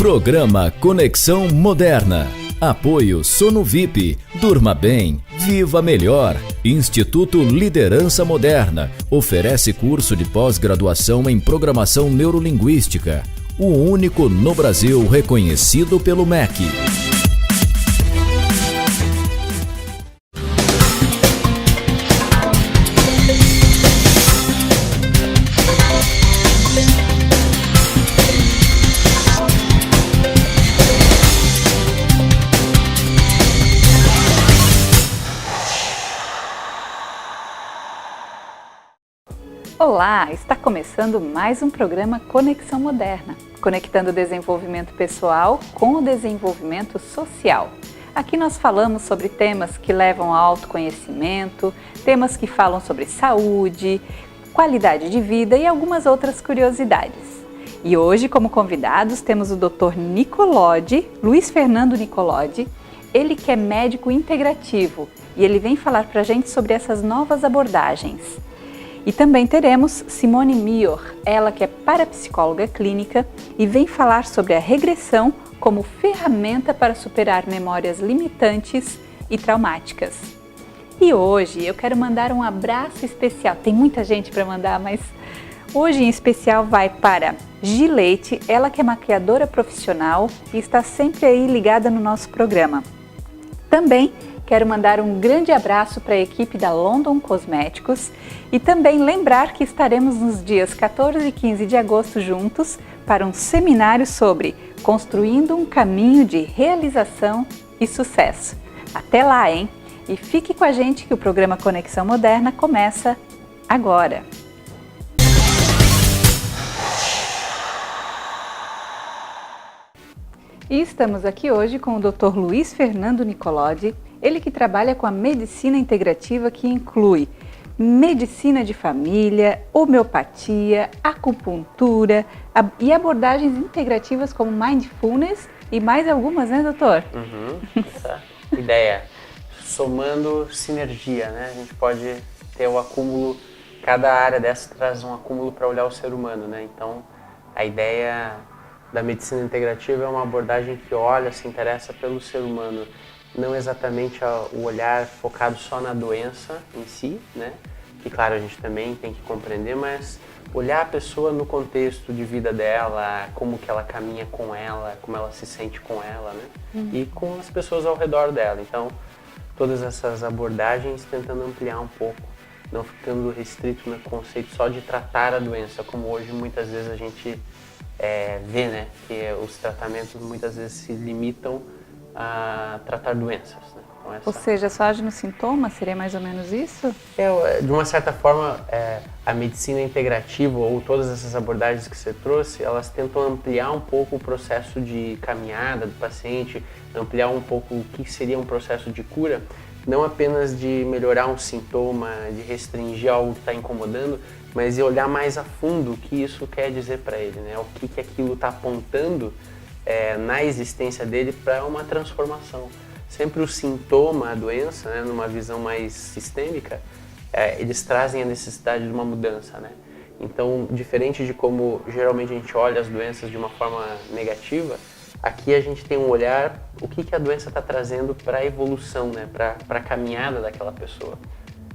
Programa Conexão Moderna. Apoio Sono VIP. Durma bem. Viva melhor. Instituto Liderança Moderna. Oferece curso de pós-graduação em Programação Neurolinguística. O único no Brasil reconhecido pelo MEC. Olá, está começando mais um programa Conexão Moderna, conectando o desenvolvimento pessoal com o desenvolvimento social. Aqui nós falamos sobre temas que levam ao autoconhecimento, temas que falam sobre saúde, qualidade de vida e algumas outras curiosidades. E hoje, como convidados, temos o Dr. Nicolodi, Luiz Fernando Nicolodi, ele que é médico integrativo e ele vem falar para a gente sobre essas novas abordagens. E também teremos Simone Mior, ela que é parapsicóloga clínica e vem falar sobre a regressão como ferramenta para superar memórias limitantes e traumáticas. E hoje eu quero mandar um abraço especial, tem muita gente para mandar, mas hoje em especial vai para Gileite, ela que é maquiadora profissional e está sempre aí ligada no nosso programa. Também quero mandar um grande abraço para a equipe da London Cosméticos e também lembrar que estaremos nos dias 14 e 15 de agosto juntos para um seminário sobre Construindo um Caminho de Realização e Sucesso. Até lá, hein? E fique com a gente que o programa Conexão Moderna começa agora. E estamos aqui hoje com o Dr. Luiz Fernando Nicolodi, ele que trabalha com a medicina integrativa que inclui medicina de família, homeopatia, acupuntura e abordagens integrativas como mindfulness e mais algumas, né, doutor? Essa ideia, somando sinergia, né? A gente pode ter o acúmulo, cada área dessa traz um acúmulo para olhar o ser humano, né? Então, a ideia da medicina integrativa é uma abordagem que olha, se interessa pelo ser humano, não exatamente o olhar focado só na doença em si, né? Que claro, a gente também tem que compreender, mas olhar a pessoa no contexto de vida dela, como que ela caminha com ela, como ela se sente com ela, né? E com as pessoas ao redor dela. Então, todas essas abordagens tentando ampliar um pouco, não ficando restrito no conceito só de tratar a doença, como hoje muitas vezes a gente vê, né? Que os tratamentos muitas vezes se limitam a tratar doenças, né? Então, Ou seja, só age no sintoma? Seria mais ou menos isso? De uma certa forma, a medicina integrativa ou todas essas abordagens que você trouxe, elas tentam ampliar um pouco o processo de caminhada do paciente, ampliar um pouco o que seria um processo de cura, não apenas de melhorar um sintoma, de restringir algo que está incomodando, mas de olhar mais a fundo o que isso quer dizer para ele, né? O que aquilo está apontando na existência dele para uma transformação. Sempre o sintoma, a doença, né, numa visão mais sistêmica, eles trazem a necessidade de uma mudança, né? Então, diferente de como geralmente a gente olha as doenças de uma forma negativa, aqui a gente tem um olhar, o que a doença está trazendo para a evolução, né, para a caminhada daquela pessoa.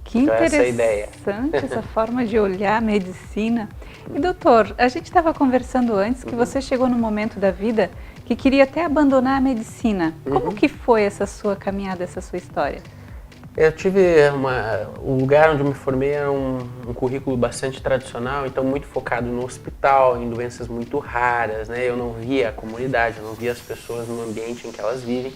Que então, interessante essa é a ideia. Essa forma de olhar a medicina. E doutor, a gente estava conversando antes que você chegou num momento da vida que queria até abandonar a medicina. Como que foi essa sua caminhada, essa sua história? Eu tive o lugar onde eu me formei era um currículo bastante tradicional, então muito focado no hospital, em doenças muito raras, né? Eu não via a comunidade, eu não via as pessoas no ambiente em que elas vivem.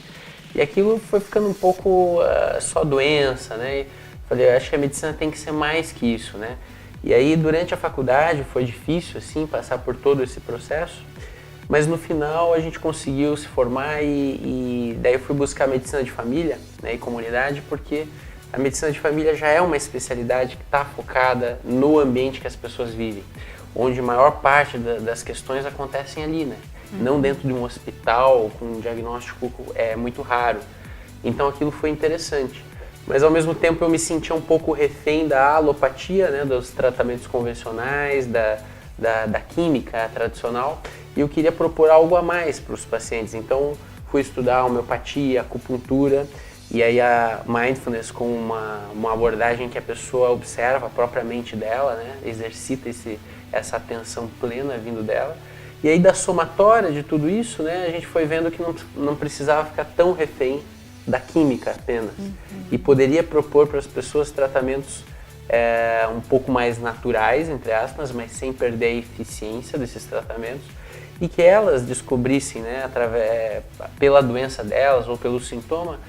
E aquilo foi ficando um pouco só doença, né? Falei, eu acho que a medicina tem que ser mais que isso, né? E aí, durante a faculdade, foi difícil, assim, passar por todo esse processo, mas no final a gente conseguiu se formar e daí eu fui buscar medicina de família, né, e comunidade, porque a medicina de família já é uma especialidade que está focada no ambiente que as pessoas vivem, onde a maior parte das questões acontecem ali, né? Não dentro de um hospital com um diagnóstico muito raro. Então aquilo foi interessante. Mas ao mesmo tempo eu me sentia um pouco refém da alopatia, né, dos tratamentos convencionais, da química tradicional, e eu queria propor algo a mais para os pacientes. Então, fui estudar homeopatia, acupuntura, e aí a mindfulness com uma abordagem que a pessoa observa a própria mente dela, né? Exercita essa atenção plena vindo dela. E aí da somatória de tudo isso, né, a gente foi vendo que não precisava ficar tão refém da química apenas. E poderia propor para as pessoas tratamentos um pouco mais naturais, entre aspas, mas sem perder a eficiência desses tratamentos, e que elas descobrissem, né, pela doença delas ou pelo sintoma,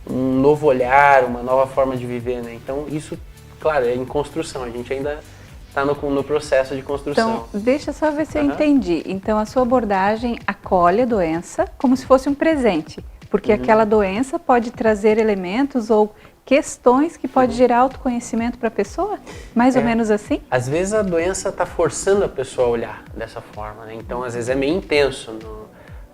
um novo olhar, uma nova forma de viver, né? Então isso, claro, é em construção, a gente ainda está no processo de construção. Então, deixa só ver se eu entendi. Então, a sua abordagem acolhe a doença como se fosse um presente, porque aquela doença pode trazer elementos ou questões que pode gerar autoconhecimento para a pessoa? Mais ou menos assim? Às vezes a doença está forçando a pessoa a olhar dessa forma, né? Então, às vezes é meio intenso.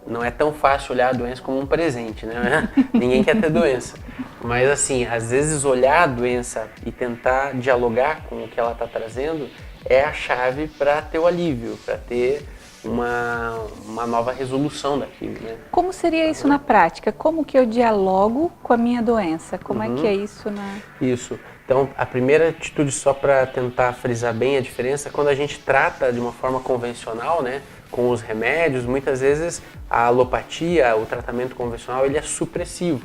Não é tão fácil olhar a doença como um presente, né? Ninguém quer ter doença. Mas, assim, às vezes olhar a doença e tentar dialogar com o que ela está trazendo é a chave para ter o alívio, para ter uma nova resolução daquilo, né? Como seria isso na prática? Como que eu dialogo com a minha doença? Como é que é isso Isso. Então, a primeira atitude, só para tentar frisar bem a diferença, quando a gente trata de uma forma convencional, né, com os remédios, muitas vezes a alopatia, o tratamento convencional, ele é supressivo.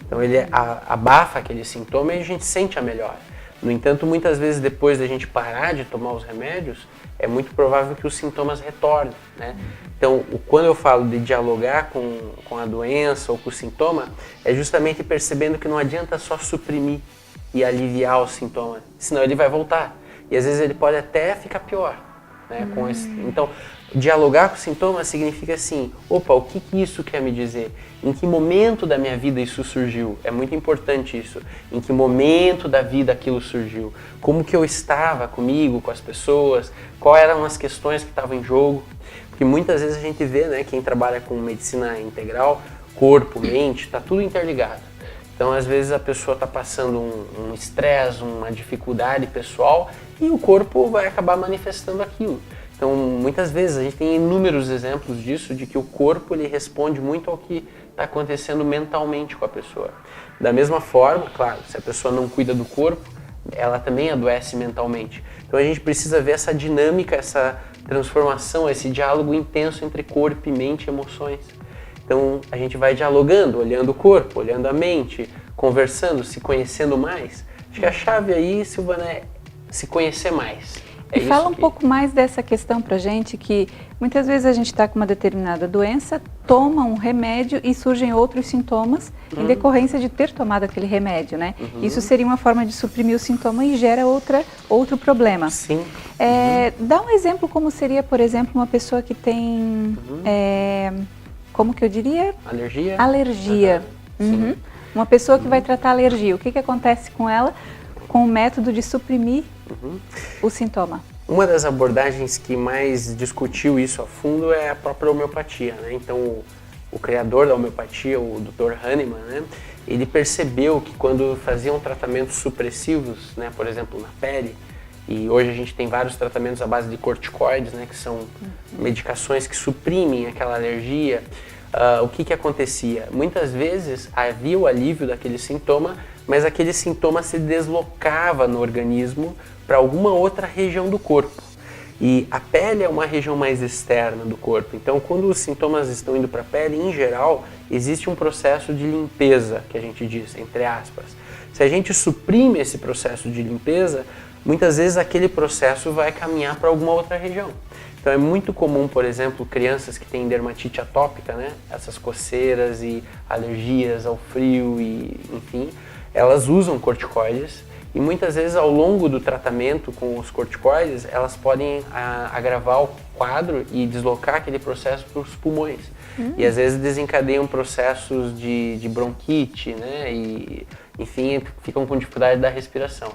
Então, ele abafa aquele sintoma e a gente sente a melhora. No entanto, muitas vezes depois da gente parar de tomar os remédios, é muito provável que os sintomas retornem, né? Então, quando eu falo de dialogar com a doença ou com o sintoma, é justamente percebendo que não adianta só suprimir e aliviar o sintoma, senão ele vai voltar. E às vezes ele pode até ficar pior, né? Então, dialogar com o sintoma significa assim, opa, o que isso quer me dizer? Em que momento da minha vida isso surgiu? É muito importante isso. Em que momento da vida aquilo surgiu? Como que eu estava comigo, com as pessoas? Quais eram as questões que estavam em jogo? Porque muitas vezes a gente vê, né, quem trabalha com medicina integral, corpo, mente, está tudo interligado. Então, às vezes a pessoa está passando um estresse, uma dificuldade pessoal e o corpo vai acabar manifestando aquilo. Então, muitas vezes a gente tem inúmeros exemplos disso, de que o corpo ele responde muito ao que está acontecendo mentalmente com a pessoa. Da mesma forma, claro, se a pessoa não cuida do corpo, ela também adoece mentalmente. Então, a gente precisa ver essa dinâmica, essa transformação, esse diálogo intenso entre corpo e mente e emoções. Então, a gente vai dialogando, olhando o corpo, olhando a mente, conversando, se conhecendo mais. Acho que a chave aí, Silvana, é se conhecer mais. E fala um pouco mais dessa questão pra gente, que muitas vezes a gente está com uma determinada doença, toma um remédio e surgem outros sintomas em decorrência de ter tomado aquele remédio, né? Isso seria uma forma de suprimir o sintoma e gera outro problema. Sim. Dá um exemplo como seria, por exemplo, uma pessoa que tem, como que eu diria? Alergia. Alergia. Uma pessoa que vai tratar alergia, o que acontece com ela com o método de suprimir o sintoma? Uma das abordagens que mais discutiu isso a fundo é a própria homeopatia, né? Então, o criador da homeopatia, o Dr. Hahnemann, né? Ele percebeu que quando faziam tratamentos supressivos, né? Por exemplo, na pele, e hoje a gente tem vários tratamentos à base de corticoides, né? Que são medicações que suprimem aquela alergia. O que acontecia? Muitas vezes havia o alívio daquele sintoma, mas aquele sintoma se deslocava no organismo para alguma outra região do corpo. E a pele é uma região mais externa do corpo, então quando os sintomas estão indo para a pele, em geral, existe um processo de limpeza, que a gente diz, entre aspas. Se a gente suprime esse processo de limpeza, muitas vezes aquele processo vai caminhar para alguma outra região. Então é muito comum, por exemplo, crianças que têm dermatite atópica, né? Essas coceiras e alergias ao frio e, enfim, elas usam corticoides e muitas vezes ao longo do tratamento com os corticoides, elas podem agravar o quadro e deslocar aquele processo para os pulmões. E às vezes desencadeiam processos de bronquite, né? E, enfim, ficam com dificuldade da respiração.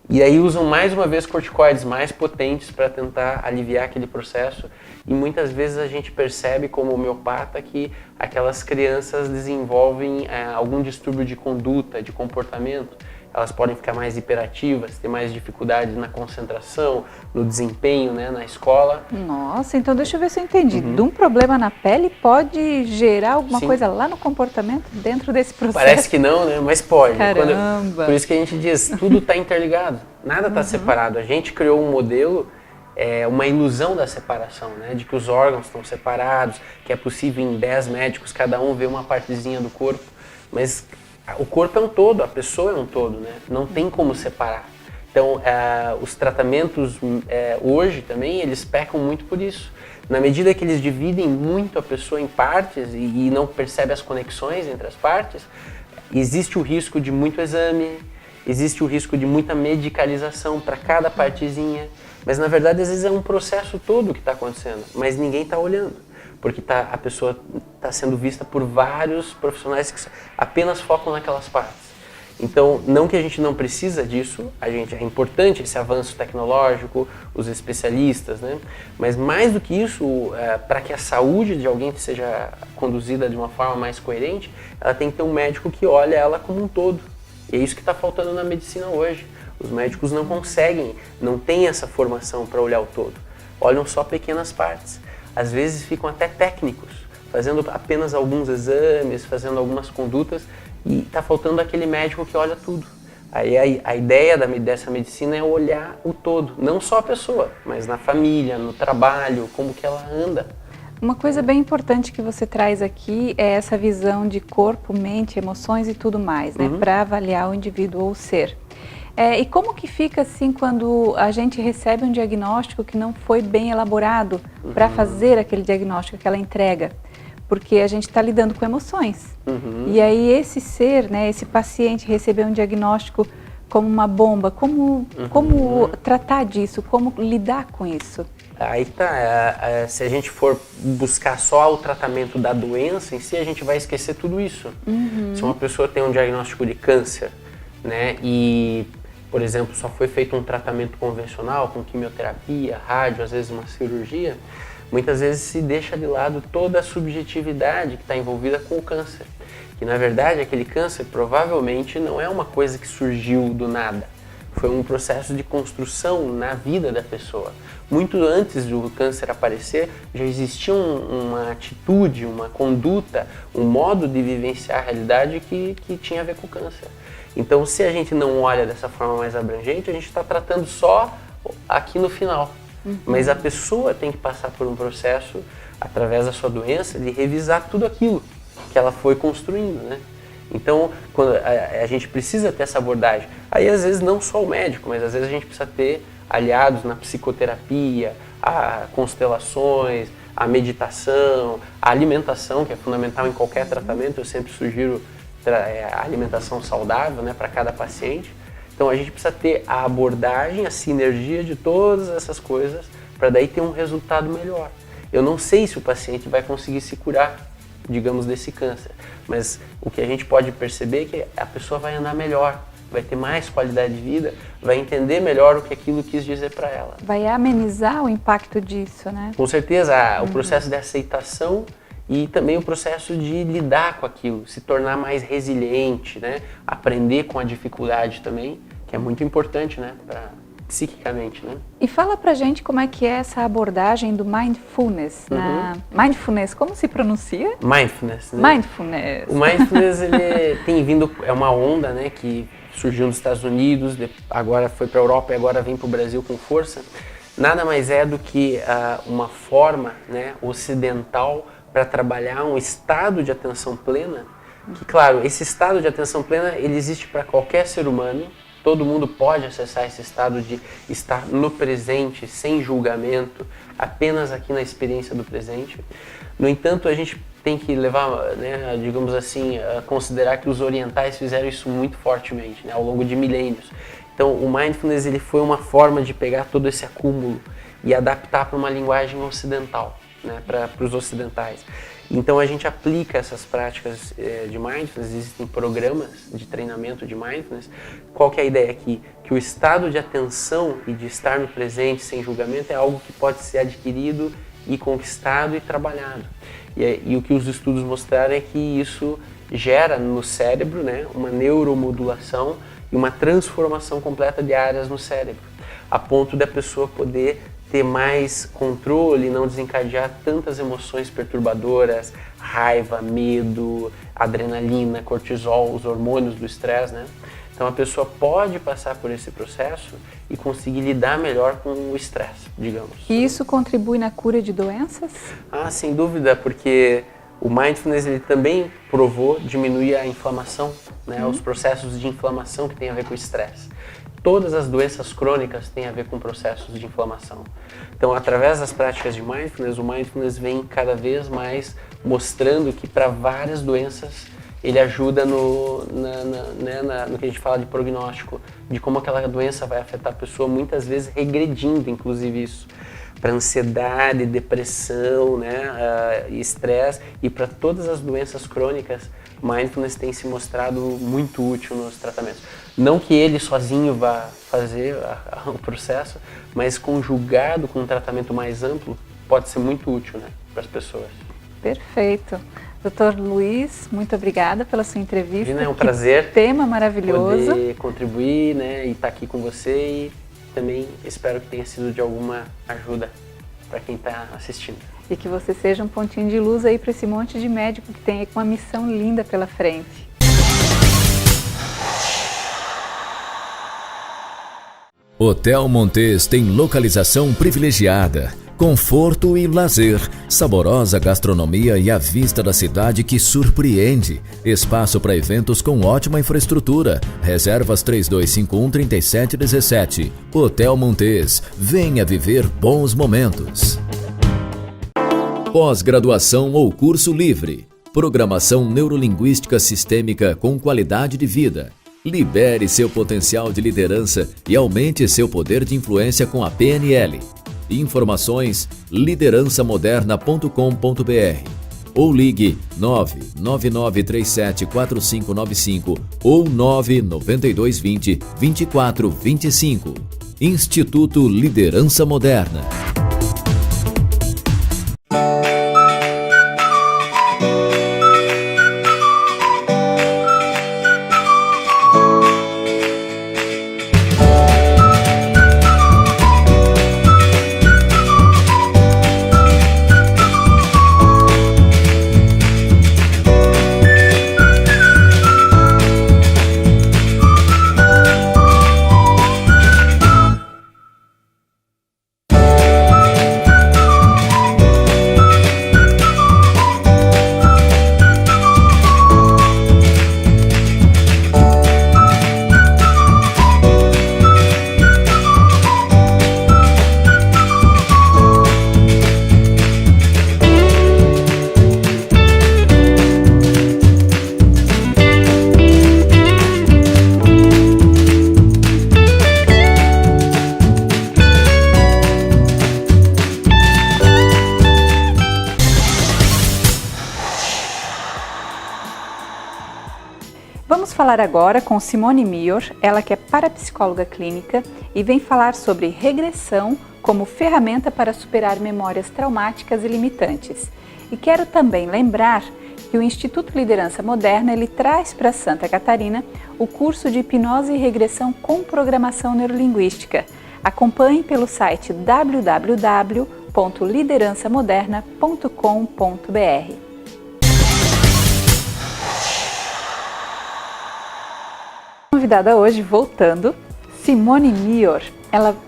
E aí usam mais uma vez corticoides mais potentes para tentar aliviar aquele processo e muitas vezes a gente percebe como homeopata que aquelas crianças desenvolvem algum distúrbio de conduta, de comportamento. elas podem ficar mais hiperativas, ter mais dificuldade na concentração, no desempenho, né, na escola. Nossa, então deixa eu ver se eu entendi. De um problema na pele pode gerar alguma Sim. coisa lá no comportamento dentro desse processo? Parece que não, né? Mas pode. Caramba! Por isso que a gente diz, tudo está interligado, nada está separado. A gente criou um modelo, uma ilusão da separação, né? De que os órgãos estão separados, que é possível em 10 médicos cada um ver uma partezinha do corpo, mas o corpo é um todo, a pessoa é um todo, né? Não tem como separar. Então, os tratamentos hoje também, eles pecam muito por isso. Na medida que eles dividem muito a pessoa em partes e não percebem as conexões entre as partes, existe o risco de muito exame, existe o risco de muita medicalização para cada partezinha, mas na verdade às vezes é um processo todo que está acontecendo, mas ninguém está olhando, porque a pessoa está sendo vista por vários profissionais que apenas focam naquelas partes. Então, não que a gente não precisa disso, é importante esse avanço tecnológico, os especialistas, né? Mas mais do que isso, para que a saúde de alguém seja conduzida de uma forma mais coerente, ela tem que ter um médico que olha ela como um todo. E é isso que está faltando na medicina hoje. Os médicos não conseguem, não têm essa formação para olhar o todo. Olham só pequenas partes. Às vezes ficam até técnicos, fazendo apenas alguns exames, fazendo algumas condutas, e está faltando aquele médico que olha tudo. Aí a ideia dessa medicina é olhar o todo, não só a pessoa, mas na família, no trabalho, como que ela anda. Uma coisa bem importante que você traz aqui é essa visão de corpo, mente, emoções e tudo mais, né? Para avaliar o indivíduo ou o ser. E como que fica assim quando a gente recebe um diagnóstico que não foi bem elaborado para fazer aquele diagnóstico, aquela entrega? Porque a gente está lidando com emoções. E aí esse ser, né, esse paciente receber um diagnóstico como uma bomba, como tratar disso, como lidar com isso? Aí tá, se a gente for buscar só o tratamento da doença em si, a gente vai esquecer tudo isso. Se uma pessoa tem um diagnóstico de câncer, né, e, por exemplo, só foi feito um tratamento convencional, com quimioterapia, rádio, às vezes uma cirurgia, muitas vezes se deixa de lado toda a subjetividade que está envolvida com o câncer. Que na verdade aquele câncer provavelmente não é uma coisa que surgiu do nada. Foi um processo de construção na vida da pessoa. Muito antes do câncer aparecer, já existia uma atitude, uma conduta, um modo de vivenciar a realidade que tinha a ver com o câncer. Então, se a gente não olha dessa forma mais abrangente, a gente está tratando só aqui no final. Mas a pessoa tem que passar por um processo, através da sua doença, de revisar tudo aquilo que ela foi construindo, né? Então, quando a gente precisa ter essa abordagem, aí às vezes não só o médico, mas às vezes a gente precisa ter aliados na psicoterapia, a constelações, a meditação, a alimentação, que é fundamental em qualquer tratamento. Eu sempre sugiro a alimentação saudável, né, para cada paciente. Então a gente precisa ter a abordagem, a sinergia de todas essas coisas para daí ter um resultado melhor. Eu não sei se o paciente vai conseguir se curar, digamos, desse câncer, mas o que a gente pode perceber é que a pessoa vai andar melhor, vai ter mais qualidade de vida, vai entender melhor o que aquilo quis dizer para ela. Vai amenizar o impacto disso, né? Com certeza, o processo de aceitação e também o processo de lidar com aquilo, se tornar mais resiliente, né? Aprender com a dificuldade também, que é muito importante, né? Psiquicamente, né? E fala pra gente como é que é essa abordagem do mindfulness. Mindfulness, como se pronuncia? Mindfulness, né? Mindfulness. O mindfulness, ele tem vindo, é uma onda, né, que surgiu nos Estados Unidos, agora foi para a Europa e agora vem para o Brasil com força. Nada mais é do que uma forma, né, ocidental para trabalhar um estado de atenção plena, que, claro, esse estado de atenção plena, ele existe para qualquer ser humano. Todo mundo pode acessar esse estado de estar no presente, sem julgamento, apenas aqui na experiência do presente. No entanto, a gente tem que levar, né, digamos assim, a considerar que os orientais fizeram isso muito fortemente, né, ao longo de milênios. Então, o mindfulness, ele foi uma forma de pegar todo esse acúmulo e adaptar para uma linguagem ocidental, né, para os ocidentais. Então a gente aplica essas práticas de mindfulness, existem programas de treinamento de mindfulness. Qual que é a ideia aqui? Que o estado de atenção e de estar no presente sem julgamento é algo que pode ser adquirido e conquistado e trabalhado. E o que os estudos mostraram é que isso gera no cérebro, né, uma neuromodulação e uma transformação completa de áreas no cérebro, a ponto da pessoa poder ter mais controle, não desencadear tantas emoções perturbadoras, raiva, medo, adrenalina, cortisol, os hormônios do estresse, né? Então a pessoa pode passar por esse processo e conseguir lidar melhor com o estresse, digamos. E isso contribui na cura de doenças? Ah, sem dúvida, porque o Mindfulness ele também provou diminuir a inflamação, né? Os processos de inflamação que tem a ver com o estresse. Todas as doenças crônicas têm a ver com processos de inflamação. Então, através das práticas de Mindfulness, o Mindfulness vem cada vez mais mostrando que para várias doenças ele ajuda no que a gente fala de prognóstico, de como aquela doença vai afetar a pessoa, muitas vezes regredindo, inclusive isso, para ansiedade, depressão, né, estresse, e para todas as doenças crônicas, Mindfulness tem se mostrado muito útil nos tratamentos. Não que ele sozinho vá fazer o processo, mas conjugado com um tratamento mais amplo, pode ser muito útil, né, para as pessoas. Perfeito. Dr. Luiz, muito obrigada pela sua entrevista. É um prazer. Tema maravilhoso. Poder contribuir, né, e estar aqui com você, e também espero que tenha sido de alguma ajuda para quem está assistindo. E que você seja um pontinho de luz aí para esse monte de médico que tem aí uma missão linda pela frente. Hotel Montes tem localização privilegiada, conforto e lazer, saborosa gastronomia e a vista da cidade que surpreende. Espaço para eventos com ótima infraestrutura. Reservas 3251-3717. Hotel Montes. Venha viver bons momentos. Pós-graduação ou curso livre. Programação neurolinguística sistêmica com qualidade de vida. Libere seu potencial de liderança e aumente seu poder de influência com a PNL. Informações liderançamoderna.com.br ou ligue 999374595 ou 99220-2425. Instituto Liderança Moderna. Vamos falar agora com Simone Mior, ela que é parapsicóloga clínica e vem falar sobre regressão como ferramenta para superar memórias traumáticas e limitantes. E quero também lembrar que o Instituto Liderança Moderna ele traz para Santa Catarina o curso de hipnose e regressão com programação neurolinguística. Acompanhe pelo site www.liderançamoderna.com.br. Convidada hoje, voltando, Simone Mior,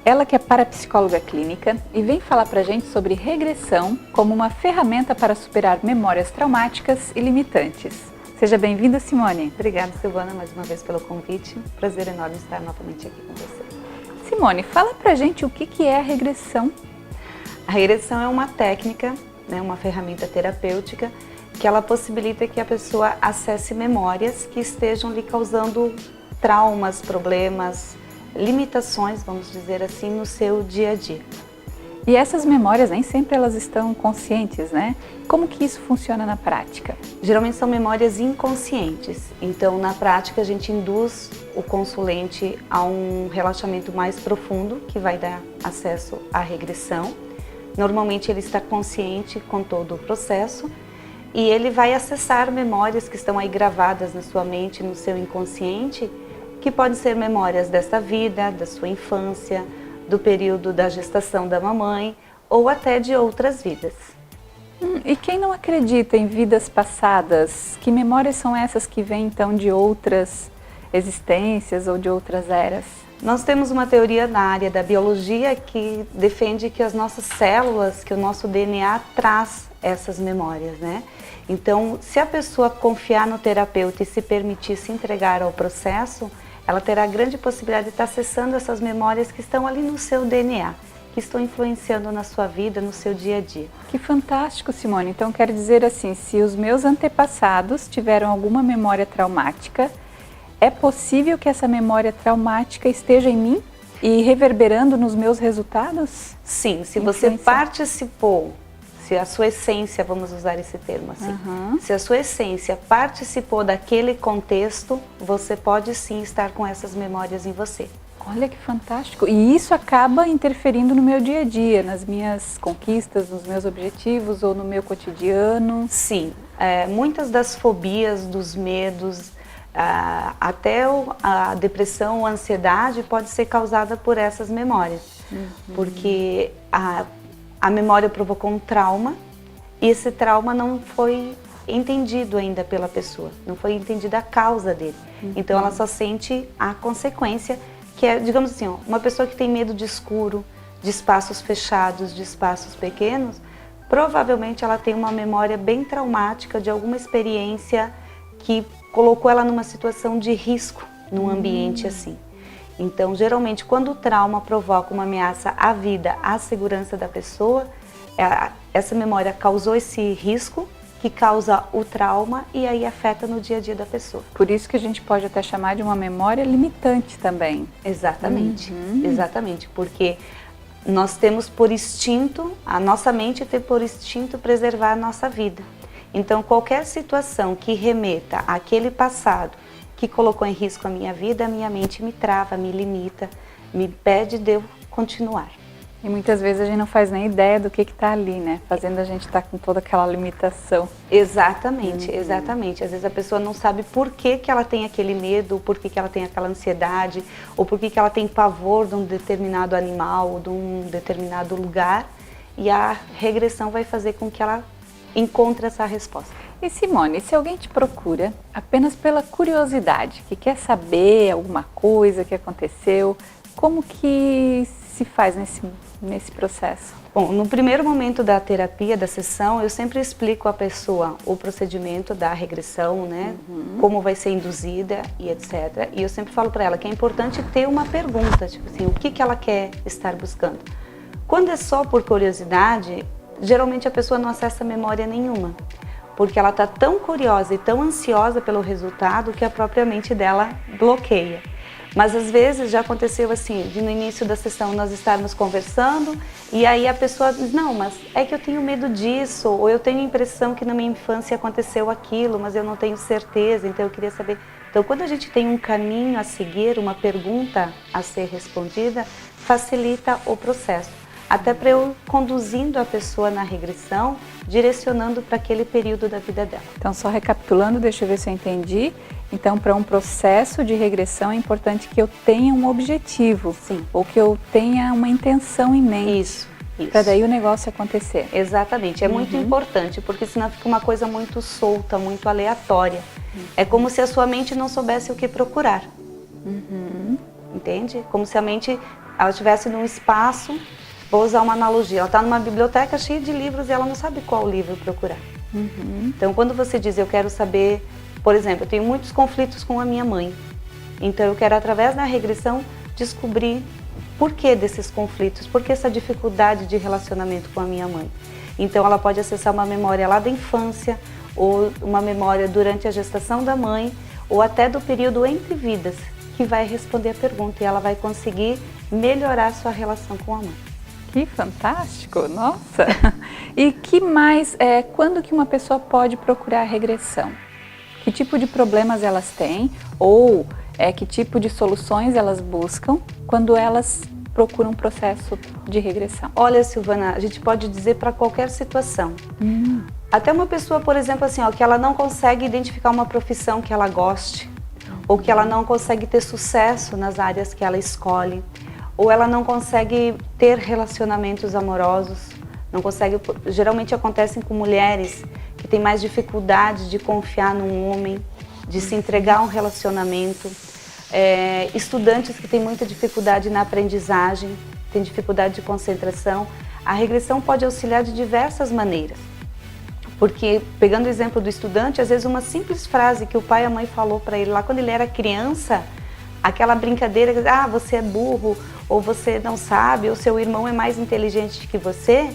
ela que é parapsicóloga clínica e vem falar pra gente sobre regressão como uma ferramenta para superar memórias traumáticas e limitantes. Seja bem-vinda, Simone. Obrigada, Silvana, mais uma vez pelo convite. Prazer enorme estar novamente aqui com você. Simone, fala pra gente o que é a regressão. A regressão é uma técnica, né, uma ferramenta terapêutica que ela possibilita que a pessoa acesse memórias que estejam lhe causando traumas, problemas, limitações, vamos dizer assim, no seu dia a dia. E essas memórias nem sempre elas estão conscientes, né? Como que isso funciona na prática? Geralmente são memórias inconscientes, então na prática a gente induz o consulente a um relaxamento mais profundo que vai dar acesso à regressão. Normalmente ele está consciente com todo o processo e ele vai acessar memórias que estão aí gravadas na sua mente, no seu inconsciente, que podem ser memórias desta vida, da sua infância, do período da gestação da mamãe ou até de outras vidas. E quem não acredita em vidas passadas, que memórias são essas que vêm então de outras existências ou de outras eras? Nós temos uma teoria na área da biologia que defende que as nossas células, que o nosso DNA traz essas memórias, né? Então, se a pessoa confiar no terapeuta e se permitir se entregar ao processo, ela terá grande possibilidade de estar acessando essas memórias que estão ali no seu DNA, que estão influenciando na sua vida, no seu dia a dia. Que fantástico, Simone. Então, quer dizer assim, se os meus antepassados tiveram alguma memória traumática, é possível que essa memória traumática esteja em mim e reverberando nos meus resultados? Sim, se você participou, se a sua essência, vamos usar esse termo assim, se a sua essência participou daquele contexto, você pode sim estar com essas memórias em você. Olha que fantástico! E isso acaba interferindo no meu dia a dia, nas minhas conquistas, nos meus objetivos ou no meu cotidiano? Sim, muitas das fobias, dos medos, até a depressão, a ansiedade pode ser causada por essas memórias, porque a memória provocou um trauma e esse trauma não foi entendido ainda pela pessoa, não foi entendida a causa dele. Então ela só sente a consequência, que é, digamos assim, uma pessoa que tem medo de escuro, de espaços fechados, de espaços pequenos, provavelmente ela tem uma memória bem traumática de alguma experiência que colocou ela numa situação de risco num ambiente assim. Então, geralmente, quando o trauma provoca uma ameaça à vida, à segurança da pessoa, essa memória causou esse risco, que causa o trauma e aí afeta no dia a dia da pessoa. Por isso que a gente pode até chamar de uma memória limitante também. Exatamente, exatamente, porque nós temos por instinto, a nossa mente tem por instinto preservar a nossa vida. Então, qualquer situação que remeta àquele passado, que colocou em risco a minha vida, a minha mente me trava, me limita, me impede de eu continuar. E muitas vezes a gente não faz nem ideia do que está ali, né? Fazendo a gente estar com toda aquela limitação. Exatamente, exatamente. Às vezes a pessoa não sabe por que ela tem aquele medo, por que ela tem aquela ansiedade, ou por que ela tem pavor de um determinado animal, ou de um determinado lugar, e a regressão vai fazer com que ela encontre essa resposta. E Simone, se alguém te procura apenas pela curiosidade, que quer saber alguma coisa que aconteceu, como que se faz nesse processo? Bom, no primeiro momento da terapia, da sessão, eu sempre explico à pessoa o procedimento da regressão, né? Como vai ser induzida e etc. E eu sempre falo para ela que é importante ter uma pergunta, tipo assim, o que ela quer estar buscando. Quando é só por curiosidade, geralmente a pessoa não acessa memória nenhuma, porque ela está tão curiosa e tão ansiosa pelo resultado que a própria mente dela bloqueia. Mas às vezes já aconteceu assim, de no início da sessão nós estarmos conversando e aí a pessoa diz, não, mas é que eu tenho medo disso, ou eu tenho a impressão que na minha infância aconteceu aquilo, mas eu não tenho certeza, então eu queria saber. Então quando a gente tem um caminho a seguir, uma pergunta a ser respondida, facilita o processo. Até para eu conduzindo a pessoa na regressão, direcionando para aquele período da vida dela. Então, só recapitulando, deixa eu ver se eu entendi. Então, para um processo de regressão é importante que eu tenha um objetivo. Sim. Ou que eu tenha uma intenção em mente. Isso. Para daí o negócio acontecer. Exatamente. É muito importante, porque senão fica uma coisa muito solta, muito aleatória. É como se a sua mente não soubesse o que procurar. Entende? Como se a mente ela estivesse num espaço. Vou usar uma analogia, ela está numa biblioteca cheia de livros e ela não sabe qual livro procurar. Então, quando você diz, eu quero saber, por exemplo, eu tenho muitos conflitos com a minha mãe. Então, eu quero, através da regressão, descobrir por que desses conflitos, por que essa dificuldade de relacionamento com a minha mãe. Então, ela pode acessar uma memória lá da infância, ou uma memória durante a gestação da mãe, ou até do período entre vidas, que vai responder a pergunta e ela vai conseguir melhorar sua relação com a mãe. Que fantástico, nossa! E que mais, quando que uma pessoa pode procurar regressão? Que tipo de problemas elas têm ou que tipo de soluções elas buscam quando elas procuram um processo de regressão? Olha, Silvana, a gente pode dizer para qualquer situação. Até uma pessoa, por exemplo, assim, que ela não consegue identificar uma profissão que ela goste, ou que ela não consegue ter sucesso nas áreas que ela escolhe, ou ela não consegue ter relacionamentos amorosos, não consegue, geralmente acontecem com mulheres que têm mais dificuldade de confiar num homem, de se entregar a um relacionamento, estudantes que têm muita dificuldade na aprendizagem, têm dificuldade de concentração. A regressão pode auxiliar de diversas maneiras, porque, pegando o exemplo do estudante, às vezes uma simples frase que o pai e a mãe falou para ele lá quando ele era criança, aquela brincadeira, você é burro, ou você não sabe, ou seu irmão é mais inteligente que você,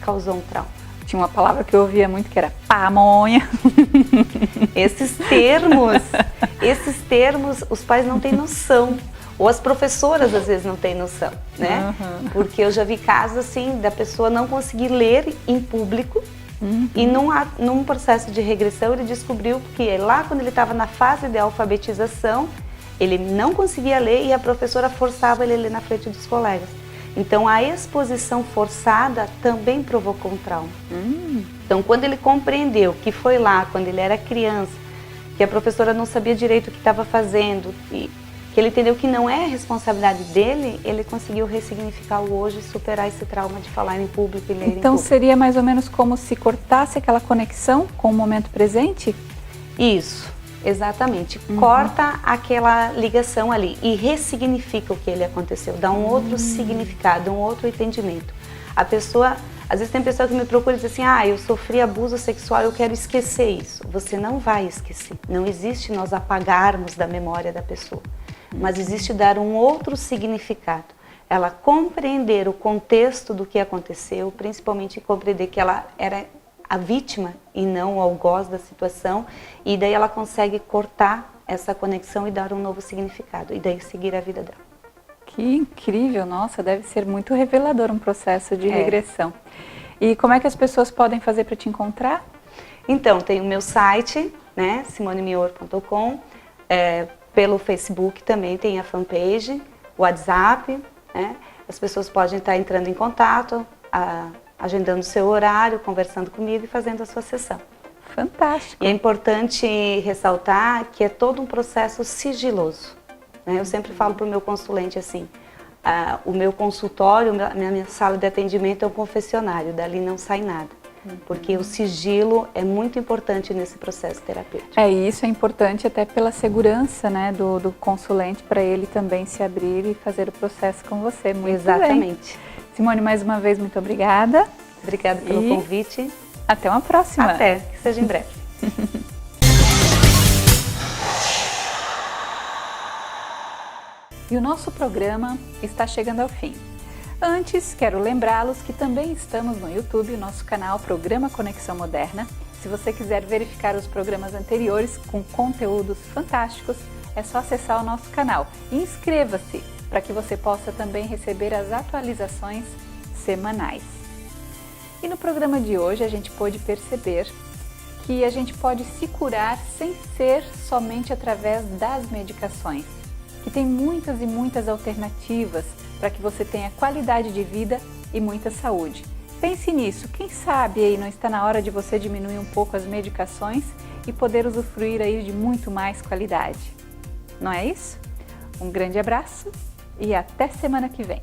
causou um trauma. Tinha uma palavra que eu ouvia muito que era pamonha. Esses termos, os pais não têm noção. Ou as professoras às vezes não têm noção, né? Uhum. Porque eu já vi casos assim, da pessoa não conseguir ler em público. Uhum. E num processo de regressão ele descobriu que lá quando ele estava na fase de alfabetização, ele não conseguia ler e a professora forçava ele a ler na frente dos colegas. Então a exposição forçada também provocou um trauma. Então quando ele compreendeu que foi lá, quando ele era criança, que a professora não sabia direito o que estava fazendo, e que ele entendeu que não é responsabilidade dele, ele conseguiu ressignificar o hoje e superar esse trauma de falar em público e ler em público. Então seria mais ou menos como se cortasse aquela conexão com o momento presente? Isso. Exatamente, corta aquela ligação ali e ressignifica o que ele aconteceu, dá um outro significado, um outro entendimento. A pessoa, às vezes tem pessoa que me procura e diz assim, eu sofri abuso sexual, eu quero esquecer isso. Você não vai esquecer, não existe nós apagarmos da memória da pessoa, mas existe dar um outro significado. Ela compreender o contexto do que aconteceu, principalmente compreender que ela era a vítima e não o algoz da situação, e daí ela consegue cortar essa conexão e dar um novo significado, e daí seguir a vida dela. Que incrível, nossa, deve ser muito revelador um processo de regressão. E como é que as pessoas podem fazer para te encontrar? Então, tem o meu site, né, simonemior.com, pelo Facebook também tem a fanpage, o WhatsApp, né, as pessoas podem estar entrando em contato, agendando o seu horário, conversando comigo e fazendo a sua sessão. Fantástico! E é importante ressaltar que é todo um processo sigiloso, né? Eu sempre falo para o meu consulente assim, o meu consultório, a minha sala de atendimento é um confessionário, dali não sai nada. Porque o sigilo é muito importante nesse processo terapêutico. Isso é importante até pela segurança, né, do consulente, para ele também se abrir e fazer o processo com você. Muito Exatamente. Bem. Simone, mais uma vez, muito obrigada. Obrigada pelo convite. Até uma próxima. Até, que seja em breve. E o nosso programa está chegando ao fim. Antes, quero lembrá-los que também estamos no YouTube, o nosso canal Programa Conexão Moderna. Se você quiser verificar os programas anteriores com conteúdos fantásticos, é só acessar o nosso canal e inscreva-se para que você possa também receber as atualizações semanais. E no programa de hoje a gente pôde perceber que a gente pode se curar sem ser somente através das medicações, que tem muitas e muitas alternativas para que você tenha qualidade de vida e muita saúde. Pense nisso, quem sabe aí não está na hora de você diminuir um pouco as medicações e poder usufruir aí de muito mais qualidade. Não é isso? Um grande abraço e até semana que vem.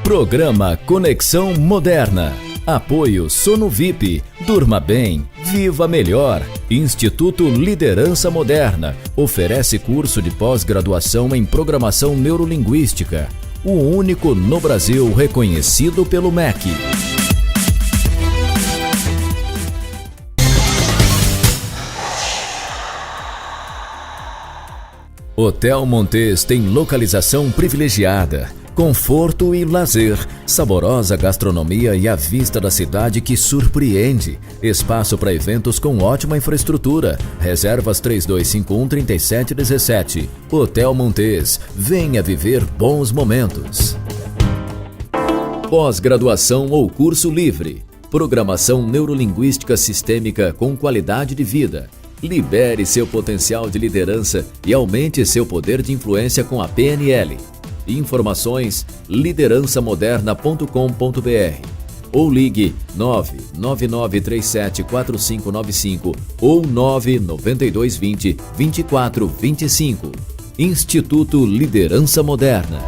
Programa Conexão Moderna. Apoio Sono VIP. Durma bem, viva melhor. Instituto Liderança Moderna. Oferece curso de pós-graduação em Programação Neurolinguística. O único no Brasil reconhecido pelo MEC. Hotel Montes tem localização privilegiada, conforto e lazer, saborosa gastronomia e a vista da cidade que surpreende. Espaço para eventos com ótima infraestrutura. Reservas 3251-3717. Hotel Montes. Venha viver bons momentos. Pós-graduação ou curso livre. Programação neurolinguística sistêmica com qualidade de vida. Libere seu potencial de liderança e aumente seu poder de influência com a PNL. Informações: liderançamoderna.com.br ou ligue 999374595 ou 99220 2425. Instituto Liderança Moderna.